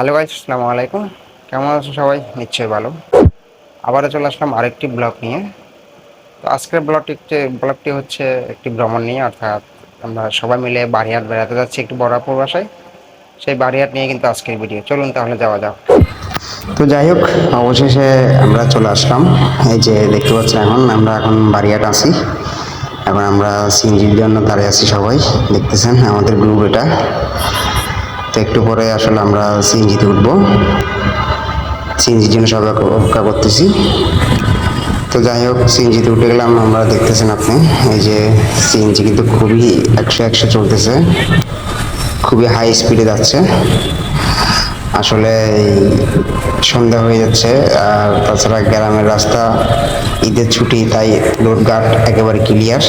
Hello guys, আসসালামু আলাইকুম। কেমন আছো সবাই? নিশ্চয়ই ভালো। আবারও চলে আসলাম আরেকটি ব্লগ নিয়ে। তো আজকের ব্লগটি হচ্ছে একটি ভ্রমণ নিয়ে, অর্থাৎ আমরা সবাই মিলে বাড়িহাট বেড়াতে যাচ্ছি একটু বড়াপুর বাসায়। সেই বাড়িহাট নিয়ে কিন্তু আজকের ভিডিও। চলুন তাহলে যাওয়া যাক। তো যাই হোক, অবশেষে আমরা চলে আসলাম। এই যে দেখতে পাচ্ছেন, এখন বাড়িহাট আছি। এখন আমরা সিএনজির জন্য দাঁড়িয়ে আছি, সবাই দেখতেছেন আমাদের গ্রুপ এটা। তো একটু পরে আসলে আমরা সিএনজিতে উঠবো। সিএনজির জন্য সবাই অপেক্ষা করতেছি। তো যাই হোক, সিএনজিতে উঠে গেলাম আমরা, দেখতেছেন আপনি। এই যে সিএনজি কিন্তু খুবই 100 চলতেছে, খুবই হাই স্পিডে যাচ্ছে। আসলে সন্ধ্যা হয়ে যাচ্ছে, আর তাছাড়া গ্রামের রাস্তা, ঈদের ছুটি, তাই রোডঘাট একেবারে ক্লিয়ার।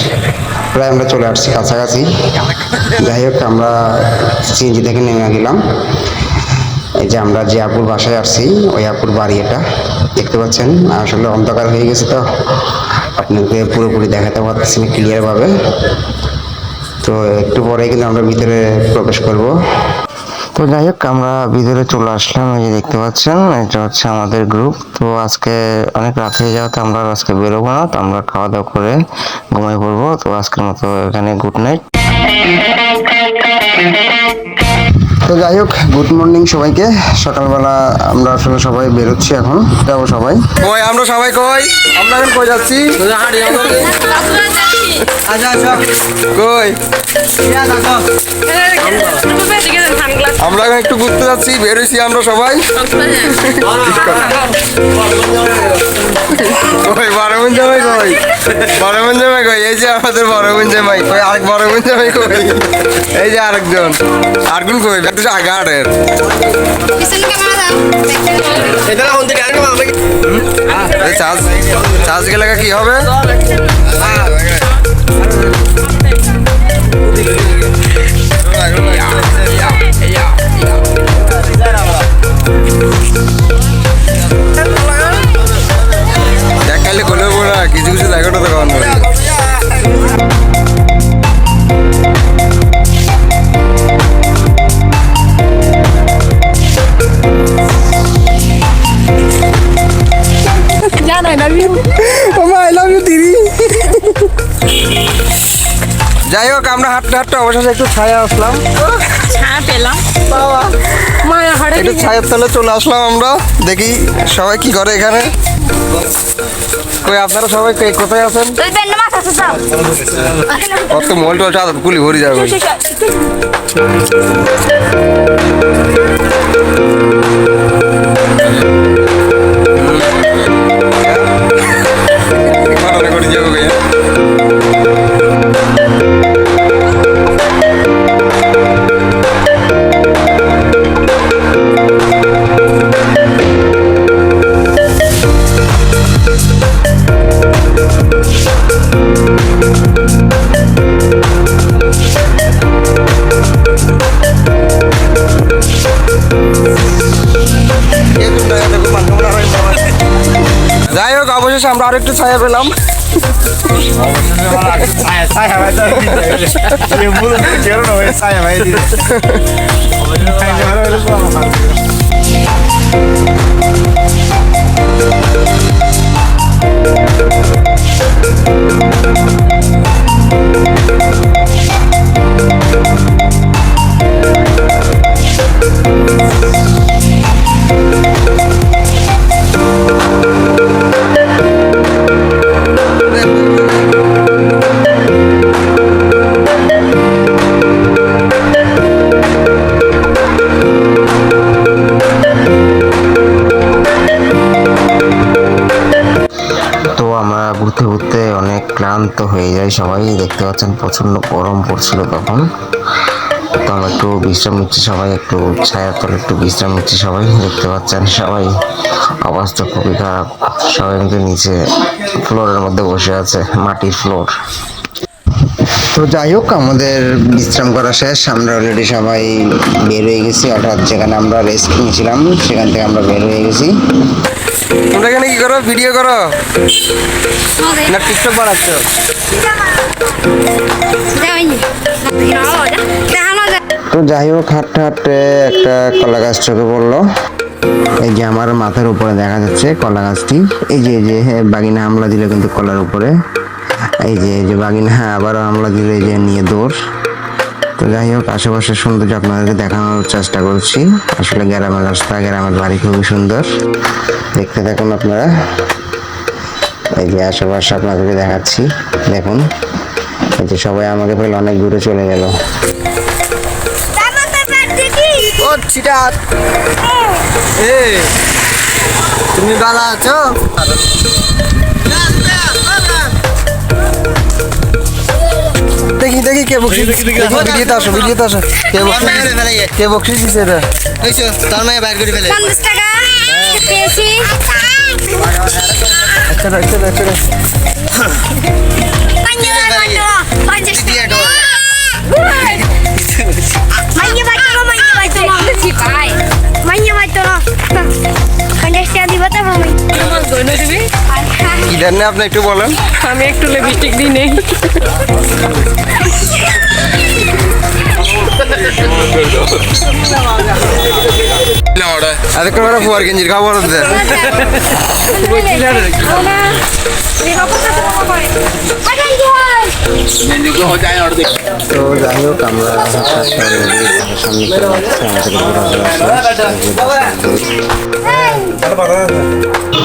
প্রায় আমরা চলে আসছি কাছাকাছি। যাই হোক, আমরা সিএনজি থেকে নেমে গেলাম। এই যে আমরা যে আপুর বাসায় আসছি, ওই আপুর বাড়ি এটা, দেখতে পাচ্ছেন। আসলে অন্ধকার হয়ে গেছে, তো আপনাকে পুরোপুরি দেখাতে পারতেছি না ক্লিয়ারভাবে। তো একটু পরে কিন্তু আমরা ভিতরে প্রবেশ করব। তো যাই হোক, আমরা ভিতরে চলে আসলাম। এই যে দেখতে পাচ্ছেন, এটা হচ্ছে আমাদের গ্রুপ। তো আজকে অনেক রাত হয়ে যাওয়াতে আমরা আজকে বেরোবো না। তো আমরা খাওয়া দাওয়া করে ঘুমিয়ে পড়বো। তো আজকের মতো এখানে গুড নাইট। তো যাই হোক, গুড মর্নিং সবাইকে। সকালবেলা আমরা আসলে সবাই বেরোচ্ছি, এখন যাবো সবাই। কই আমরা সবাই কই? আমরা এখন কই যাচ্ছি? কই? আমরা এখন একটু ঘুরতে যাচ্ছি, বেরোইছি আমরা সবাই। কই বড় বোন জামাই কই? বড় বোন জামাই কই? এই যে আমাদের বড় বোন জামাই কই? আরেক বড় বোন জামাই কই? এই যে আরেকজন। আরেকজন কই? একটু আগাড়ের। চার্জ গেলে কি হবে? দেখাইলে করলেও না, কিছু কিছু জায়গাটা তো কারণ যাই হোক, আমরা হাঁটতে হাঁটতে অবশেষে একটু ছায়া আসলাম, একটু ছায়ার তলে চলে আসলাম আমরা। দেখি সবাই কি করে এখানে। কই আপনারা সবাই কোথায় আছেন? অত মোলটা চাঁদ গুলি ভরে যাবে। যাই হোক, অবশেষে আমরা আরো একটু ছায়া পেলাম। ঘুরতে ঘুরতে অনেক ক্লান্ত হয়ে যায় সবাই, দেখতে পাচ্ছেন প্রচন্ড গরম পড়ছিল তখন। তো আমরা একটু বিশ্রাম নিচ্ছি সবাই, একটু ছায়ার তলে একটু বিশ্রাম নিচ্ছি সবাই, দেখতে পাচ্ছেন সবাই অবস্থা খুবই খারাপ। সবাই কিন্তু নিচে ফ্লোরের মধ্যে বসে আছে, মাটির ফ্লোর। তো যাই হোক, আমাদের বিশ্রাম করা শেষ, আমরা অলরেডি সবাই বের হয়ে গেছি, অর্থাৎ যেখানে আমরা রেস্ট নিয়েছিলাম সেখান থেকে আমরা বের হয়ে গেছি। তোমরা এখানে কি করো? ভিডিও করো না টিকটক বানাচ্ছ? তো যাই হোক, হাঁটতে হাঁটতে একটা কলা গাছ চোখে পড়লো। এই যে আমার মাথার উপরে দেখা যাচ্ছে কলা গাছটি। এই যে বাগিনা হামলা দিল কিন্তু কলার উপরে। এই যে বাগিনা আবারও হামলা দিল, এই যে নিয়ে দৌড়। তো যাই হোক, আশেপাশের সৌন্দর্য আপনাদেরকে দেখানোর চেষ্টা করছি। আসলে গ্রামের রাস্তা, গ্রামের বাড়ি খুবই সুন্দর, দেখতে থাকুন আপনারা। এই যে আশেপাশে আপনাদেরকে দেখাচ্ছি, দেখুন। এই যে সবাই আমাকে পেলে অনেক দূরে চলে গেল। ও চিটার, তুমি ভালো আছো? দেখি দেখি কে বকশিস, ভিডিওতে আসো, ভিডিওতে আসো। কে বকশিস দিছে এটা? তোর মেয়ে বাইর করে ফেলে। 50 টাকা পেয়েছি। আচ্ছা আচ্ছা আচ্ছা। কি দেন না আপনি একটু বলেন। আমি একটু লিপস্টিক দিই নেই। আরে কোন ফুয়ার গেঞ্জির খবর আছে? তো যাই হোক, আমরা সামনে চলে যাচ্ছি,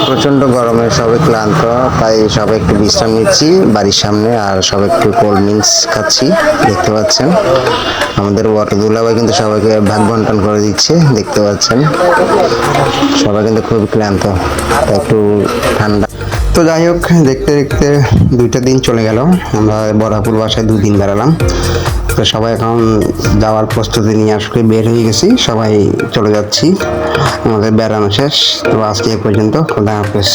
প্রচন্ড গরমে সবাই ক্লান্ত, তাই সবাই একটু বিশ্রাম নিচ্ছি বাড়ির সামনে। আর সবাই একটু কোল্ড ড্রিঙ্কস খাচ্ছি, দেখতে পাচ্ছেন। আমাদের ওয়াটার দুলাভাই কিন্তু সবাইকে ভাগ বন্টন করে দিচ্ছে, দেখতে পাচ্ছেন। সবাই কিন্তু খুব ক্লান্ত, তাই একটু ঠান্ডা। তো যাই হোক, দেখতে দেখতে 2টা দিন চলে গেল। আমরা বরাপুর বাসায় 2 দিন বেড়ালাম। তো সবাই এখন যাওয়ার প্রস্তুতি নিয়ে আসলে বের হয়ে গেছি, সবাই চলে যাচ্ছি। আমাদের বেড়ানো শেষ। তো আজকে এ পর্যন্ত, খোদা হাফেজ।